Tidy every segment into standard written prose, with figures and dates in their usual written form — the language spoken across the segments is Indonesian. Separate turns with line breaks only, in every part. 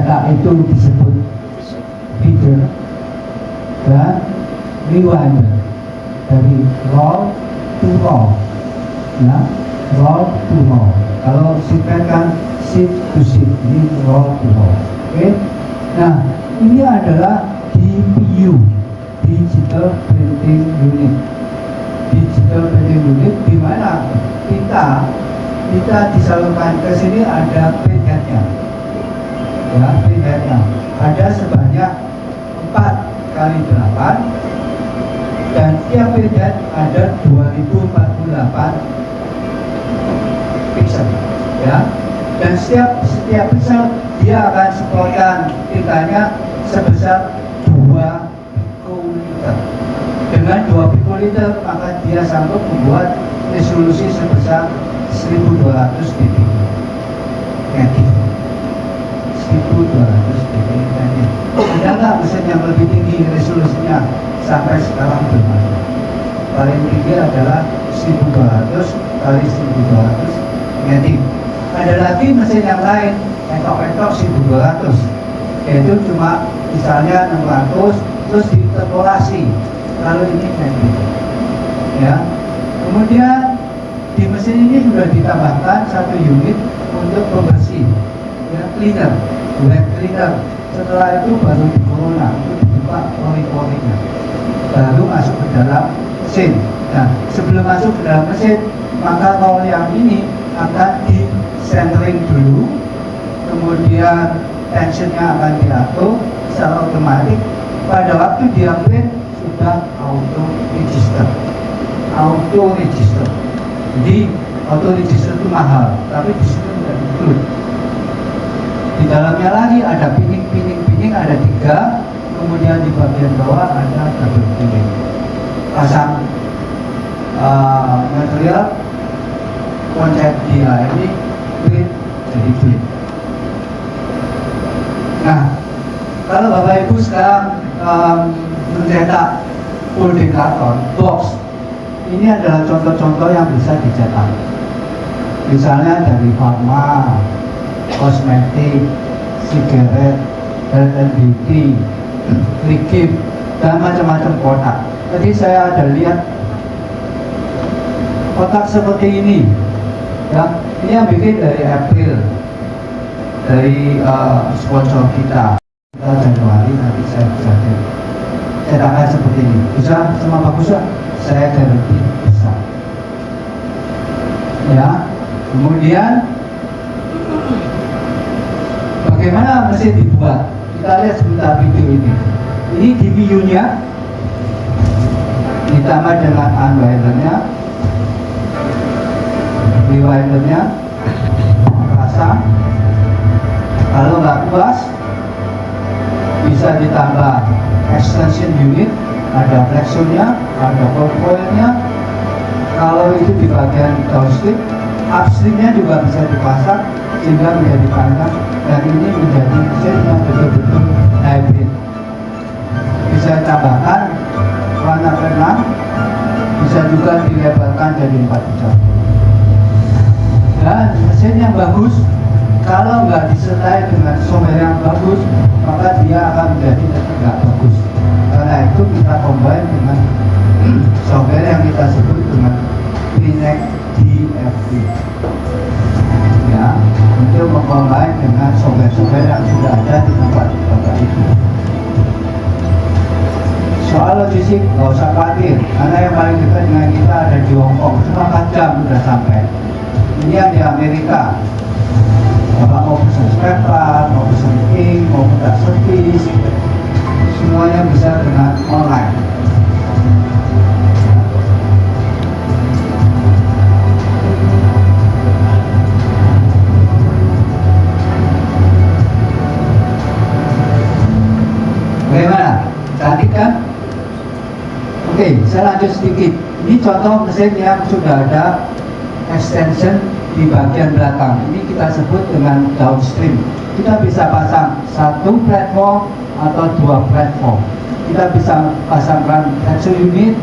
Nah, itu disebut feeder dan rewinder, dari roll to roll, ya, roll to roll. Kalau seatbelt kan seat to seat, ini roll to roll. Oke. Nah, ini adalah DPU, Digital Printing Unit. Digital Printing Unit di mana kita disalurkan ke sini ada printheadnya, ya, printheadnya ada sebanyak 4x8 dan tiap printhead ada 2048 pixel, ya, dan setiap pixel dia akan semprotkan tintanya sebesar 2 pikoliter. Dengan 2 pikoliter maka dia sanggup membuat resolusi sebesar 1200 dpi negatif. 1200 dpi negatif. Ada nggak mesin yang lebih tinggi resolusinya? Sampai sekarang belum ada. Paling tinggi adalah 1200 kali 1200 negatif. Ada lagi mesin yang lain, entok-entok 1200, yaitu cuma misalnya 600 terus diinterpolasi. Kalau ini negatif, ya. Kemudian di mesin ini sudah ditambahkan 1 unit untuk pembersih, ya, cleaner, wet cleaner. Setelah itu baru di corona, itu dibuka pori-porinya, baru masuk ke dalam mesin. Nah, sebelum masuk ke dalam mesin, maka roll yang ini akan di centering dulu, kemudian tensionnya akan diatur secara otomatis. Pada waktu dia print sudah auto register. Jadi auto register itu mahal, tapi di situ tidak include. Di dalamnya lagi ada pinning ada 3, kemudian di bagian bawah ada double pinning. Pasang material konsep dia ini print jadi print. Nah, kalau Bapak Ibu sekarang mencetak folding karton box, ini adalah contoh-contoh yang bisa dicetak. Misalnya dari pharma, kosmetik, sigaret, health and beauty, liquid, dan macam-macam kotak. Tadi saya ada lihat kotak seperti ini, ya. Ini yang bikin dari April, dari sponsor kita Januari, nanti saya bisa cetakan seperti ini. Bisa sama bagus ya? Saya garansi bisa, ya. Kemudian bagaimana mesin dibuat? Kita lihat sebentar video ini. Ini DPU-nya ditambah dengan unwindernya, rewindernya, pasang. Kalau nggak puas, bisa ditambah extension unit, ada flexionnya, ada coil-nya. Kalau itu di bagian downstream, upstreamnya juga bisa dipasang sehingga menjadi panjang, dan ini menjadi mesin yang betul-betul hybrid. Bisa ditambahkan warna ke-6, bisa juga dilebarkan jadi 4 jam. Dan mesin yang bagus, kalau nggak disertai dengan software yang bagus, maka dia akan menjadi tidak bagus. Karena itu kita combine dengan software yang kita sebut dengan Prinect DFV, ya, untuk mengcombine dengan software-software yang sudah ada di tempat Bapak itu. Soal logistik nggak usah khawatir, karena yang paling dekat dengan kita ada di Hongkong, cuma 4 jam sudah sampai. Ini yang di Amerika. Bapak mau pesan spare part, mau pesan ink, mau minta servis, semuanya bisa dengan online. Bagaimana? Cantik kan? Oke, saya lanjut sedikit. Ini contoh mesin yang sudah ada extension di bagian belakang. Ini kita sebut dengan downstream. Kita bisa pasang 1 platform atau 2 platform. Kita bisa pasangkan flexo unit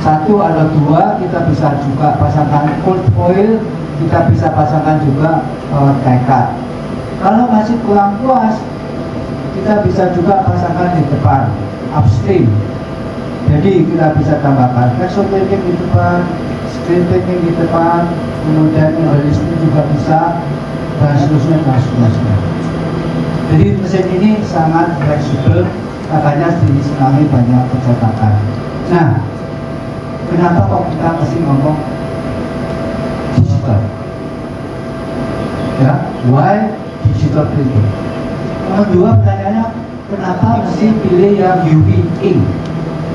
1 atau 2. Kita bisa juga pasangkan cold foil. Kita bisa pasangkan juga die cut. Kalau masih kurang puas, kita bisa juga pasangkan di depan upstream. Jadi kita bisa tambahkan vector printing di depan, screen printing di depan, kemudian listrik juga bisa, dan seterusnya. Jadi mesin ini sangat fleksibel, makanya disenangi banyak percetakan. Nah, kenapa kok kita masih ngomong digital? Ya, why digital printing? Nomor dua pertanyaannya, kenapa mesti pilih yang UV ink?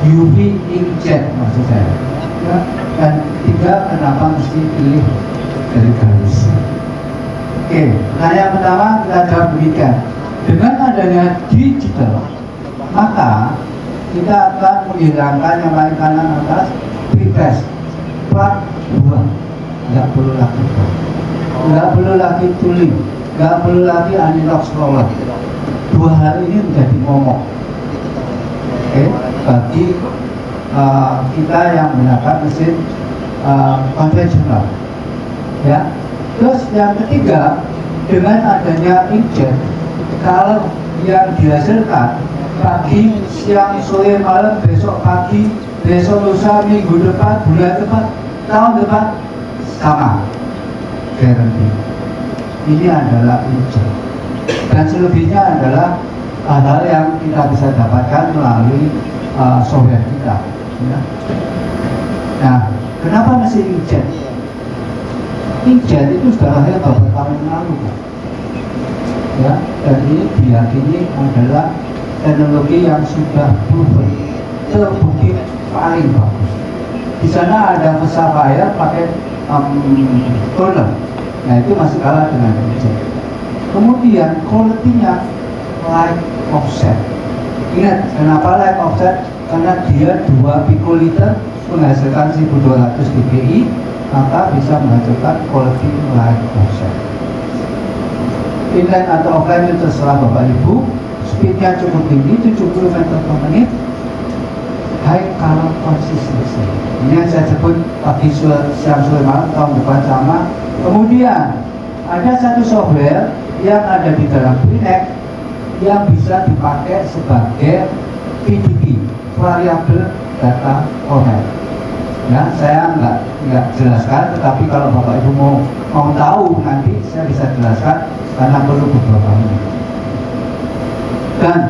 UV inkjet maksud saya. Ya, dan tiga, kenapa mesti pilih dari garis? Oke, pertanyaan pertama kita jawab demikian. Dengan adanya digital, maka kita akan menghilangkan yang paling kanan atas prepress, plat buang, nggak perlu lagi, nggak perlu lagi tooling, nggak perlu lagi analog scroller. Dua hal ini menjadi momok. Oke, bagi kita yang menggunakan mesin konvensional. Ya. Terus yang ketiga, dengan adanya inkjet, kalau yang dihasilkan pagi, siang, sore, malam, besok pagi, besok lusa, minggu depan, bulan depan, tahun depan, sama, guarantee. Ini adalah inkjet. Dan selebihnya adalah hal-hal yang kita bisa dapatkan melalui software kita. Ya. Nah, kenapa masih inkjet? Inkjet itu sudah lahir beberapa tahun yang lalu, ya, dan ini diyakini adalah teknologi yang sudah proven, terbukti paling bagus. Di sana ada Sapphire pakai toner, nah itu masih kalah dengan inkjet. Kemudian quality-nya light offset. Ingat, kenapa light offset? Karena dia 2 pikoliter menghasilkan 1200 dpi, maka bisa menghasilkan quality light offset. Inline atau offline itu terserah Bapak Ibu. Speednya cukup tinggi, 70 meter per menit. High color consistency. Ini yang saya sebut pagi, siang, sore, malam, tahun depan sama. Kemudian ada satu software yang ada di dalam Prinect yang bisa dipakai sebagai PDB, variable data format. Ya, saya nggak jelaskan, tetapi kalau Bapak Ibu mau tahu nanti saya bisa jelaskan karena perlu beberapa menit. Dan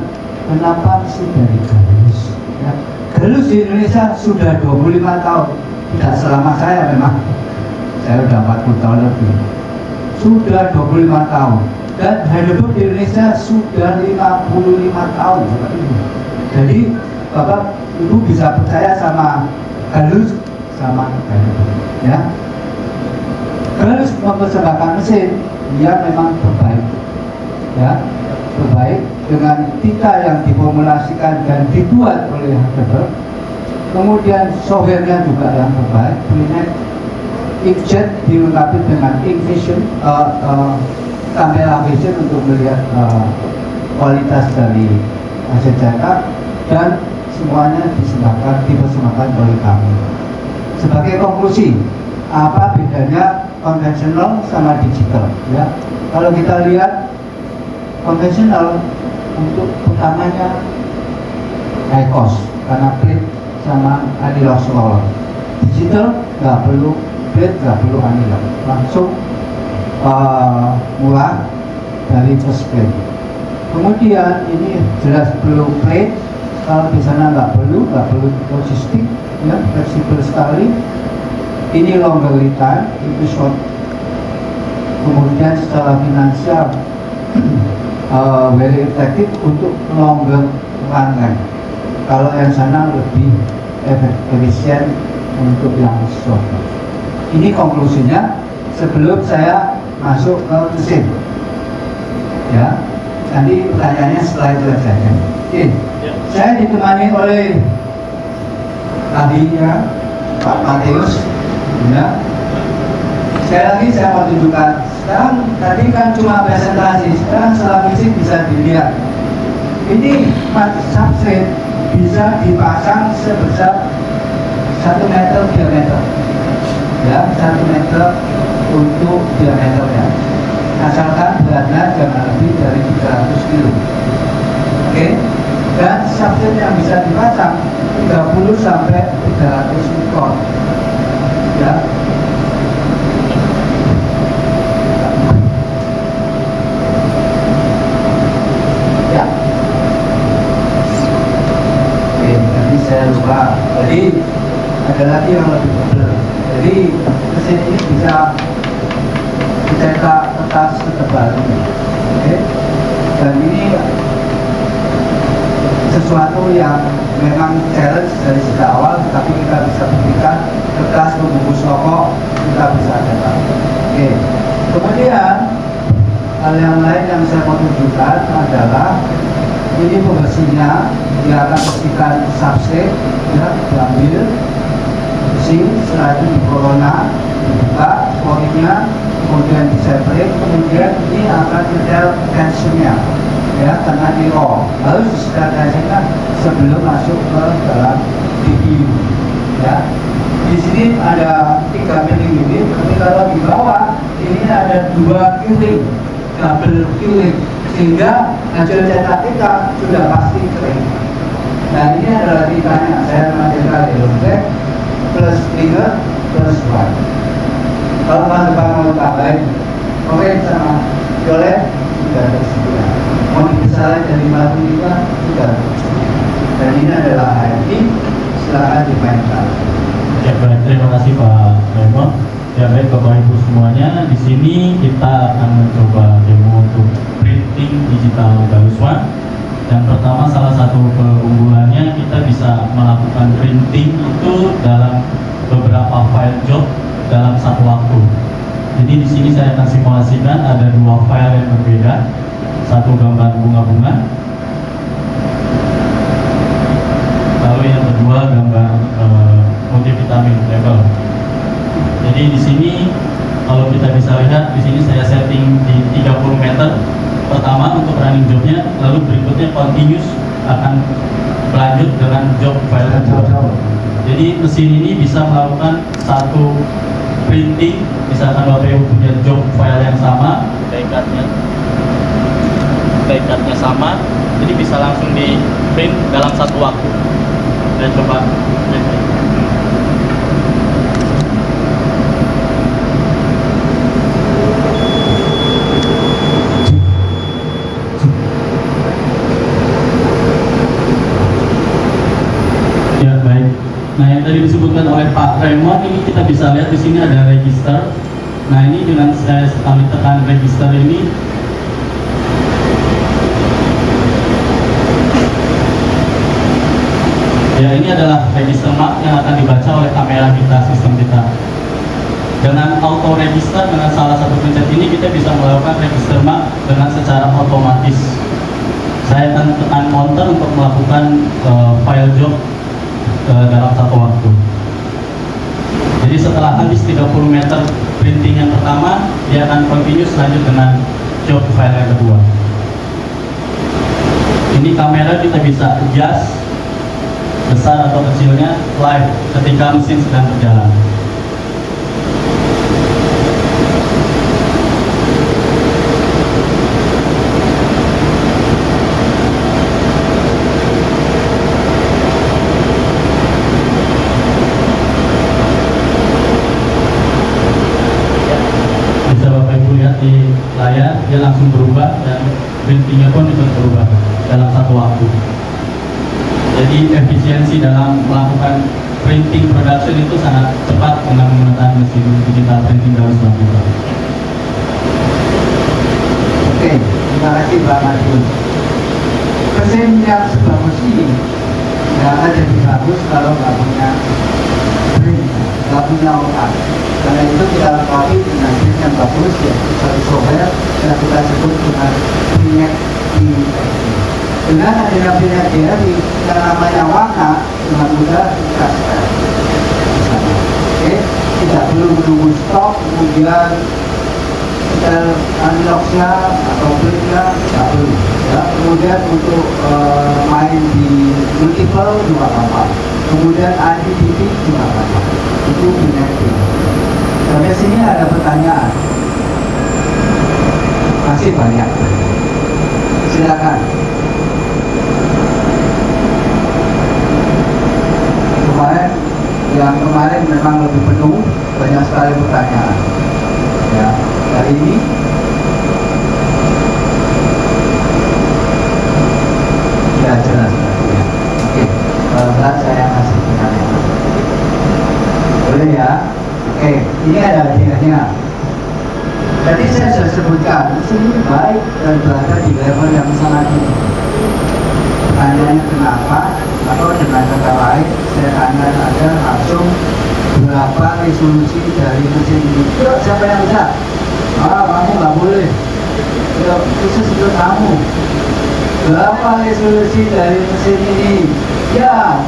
kenapa mesti dari Galus? Ya, Galus di Indonesia sudah 25 tahun, tidak selama saya memang. Saya sudah 40 tahun lebih. Sudah 25 tahun. Dan Heidelberg di Indonesia sudah 55 tahun, Bapak Ibu. Jadi Bapak Ibu bisa percaya sama Galus sama Heidelberg, ya. Galus mempersembahkan mesin yang memang terbaik, ya, terbaik dengan tinta yang diformulasikan dan dibuat oleh Heidelberg. Kemudian softwarenya juga yang terbaik, Prinect. Inkjet dilengkapi dengan ink vision, kamera vision untuk melihat kualitas dari hasil cetak, dan semuanya dipersembahkan oleh kami. Sebagai konklusi, apa bedanya konvensional sama digital? Ya, kalau kita lihat konvensional untuk pertamanya high cost karena print sama analog scroller. Digital nggak perlu print, nggak perlu analog, langsung murah dari first print. Kemudian ini jelas perlu plate, kalau di sana nggak perlu logistik, ya, fleksibel sekali. Ini longer lead time, itu short. Kemudian secara finansial very effective untuk longer run time. Kalau yang sana lebih efisien untuk yang short. Ini konklusinya sebelum saya masuk ke mesin. Ya, nanti pertanyaannya setelah itu saja. Oke, saya ditemani oleh ahlinya Pak Mateus. Ya, saya mau tunjukkan. Sekarang tadi kan cuma presentasi, sekarang setelah mesin bisa dilihat. Ini substrate bisa dipasang sebesar 1 meter diameter. Ya, 1 meter untuk diameternya, asalkan beratnya jangan lebih dari 300 kg. Oke. Dan substrate yang bisa dipasang 30 sampai 300 mikron. Ya. Ya. Oke, tadi saya lupa. Jadi ada lagi yang lebih tebal. Jadi mesin ini bisa dicetak kertas setebal ini. Oke. Dan ini sesuatu yang memang challenge dari sejak awal, tapi kita bisa buktikan kertas pembungkus rokok kita bisa cetak. Oke. Kemudian hal yang lain yang saya mau tunjukkan adalah ini pembersihnya. Dia akan bersihkan substrate, ya, diambil bersih, setelah itu di corona, dibuka porinya, kemudian di separate, kemudian ini akan ada tensionnya, ya, karena di raw harus disterilkan sebelum masuk ke dalam DPU, ya. Di sini ada 3 milling unit, tapi kalau di bawah ini ada 2 curing, double curing, sehingga hasil cetak kita sudah pasti kering. Nah, ini adalah titanya. Saya menghasilkan electric plus cleaner plus white. Kalau teman-teman mau tambahin orange sama violet sudah tersedia. Mau dibesarin dari batu juga sudah tersedia. Dan ini adalah HMI, silakan dimainkan.
Ya, baik, terima kasih Pak Raymond. Ya baik Bapak Ibu semuanya, di sini kita akan mencoba demo untuk printing digital Gallus One. Yang pertama, salah satu keunggulannya kita bisa melakukan printing itu dalam beberapa file job dalam satu waktu. Jadi di sini saya akan simulasikan ada 2 file yang berbeda, satu gambar bunga-bunga, lalu yang kedua gambar multivitamin label. Jadi di sini kalau kita bisa lihat, di sini saya setting di 30 meter. Pertama untuk running jobnya, lalu berikutnya continuous akan berlanjut dengan job file kedua. Jadi mesin ini bisa melakukan satu printing, misalkan Bapak Ibu punya job file yang sama, dekatnya sama, jadi bisa langsung di print dalam satu waktu. Saya coba. Nah, yang tadi disebutkan oleh Pak Raymond, ini kita bisa lihat di sini ada register. Nah, ini dengan saya kami tekan register ini, ya ini adalah register mark yang akan dibaca oleh kamera kita, sistem kita. Dengan auto register, dengan salah satu pencet ini kita bisa melakukan register mark dengan secara otomatis. Saya akan tekan counter untuk melakukan file job dalam satu waktu. Jadi setelah habis 30 meter printing yang pertama, dia akan continuous lanjut dengan job file yang kedua. Ini kamera kita bisa adjust besar atau kecilnya live ketika mesin sedang berjalan. Di layar dia langsung berubah dan printingnya pun ikut berubah dalam satu waktu. Jadi efisiensi dalam melakukan printing production itu sangat cepat dengan menggunakan mesin digital printing Gallus One.
Oke, terima kasih Pak Madiun. Mesin yang sebagus ini nggak akan jadi bagus kalau nggak punya print, nggak punya otak. Karena itu kita lengkapi dengan print yang bagus, ya satu software yang kita sebut dengan Printhead DRI. Dengan adanya Printhead DRI yang namanya warna dengan mudah kita setel. Oke, tidak perlu menunggu stok, kemudian setel unlock-nya atau print-nya tidak perlu. Ya, kemudian untuk main di multiple juga apa-apa. Kemudian IDTV juga apa-apa. Itu Printhead DRI. Sampai sini ada pertanyaan? Masih banyak. Silakan. memang lebih penuh, banyak sekali pertanyaan. Ya, hari ini ya jelas. Ya. Oke, pelan-pelan saya kasih pertanyaan. Boleh ya? Oke, ini ada hadiahnya. Tadi saya sudah sebutkan, sini baik dan berada di level yang sangat tinggi. Pertanyaannya kenapa? Atau dengan kata lain, saya tanya aja langsung berapa resolusi dari mesin ini. Yuk, siapa yang bisa? Kamu nggak boleh. Yuk, khusus untuk kamu. Berapa resolusi dari mesin ini? Ya,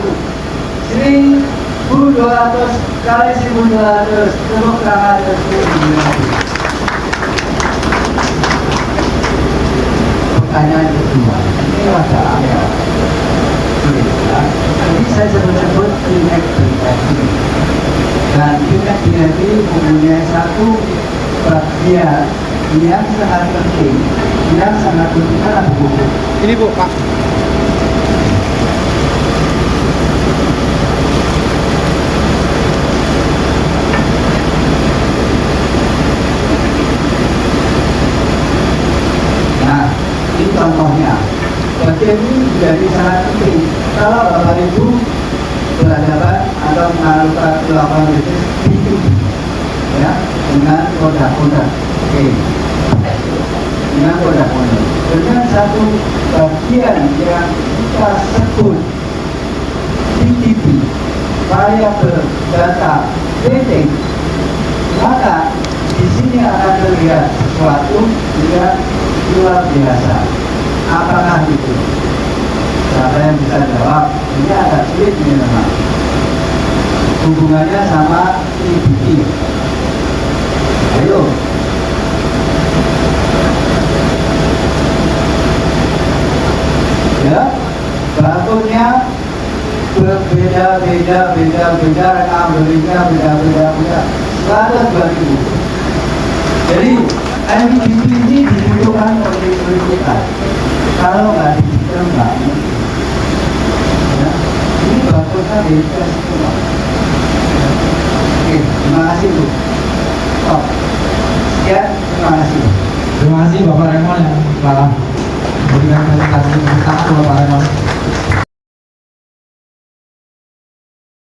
1200 kali 1200. Tepuk tangan dan 1200. Pertanyaan kedua, ini ada angka. Jadi saya sebut-sebut Pinek BRI. Dan Pinek BRI mempunyai satu bagian yang sangat penting, adalah buku.
Ini Bu, Pak.
Nah, ini contohnya. Bagian ini menjadi sangat penting. Kalau Bapak Ibu berhadapan atau melakukan melakukan bisnis B2B, ya, dengan produk-produk, oke, dengan produk-produk, dengan satu bagian yang kita sebut VDB, variable data trading, maka di sini akan terlihat sesuatu yang luar biasa. Apakah itu? Siapa yang bisa jawab? Ini agak sulit nih memang. Hubungannya sama EBT. Ayo. Ya, barcode-nya berbeda-beda, rekam belinya beda-beda. 100.000. Jadi MBB ini dibutuhkan oleh kita. Kalau nggak digital nggak mungkin. Ya, ini barcode-nya beda semua. Oke, terima kasih Bu. Oh, sekian, terima kasih.
Terima kasih Bapak Raymond yang telah memberikan presentasi tentang Bapak Raymond.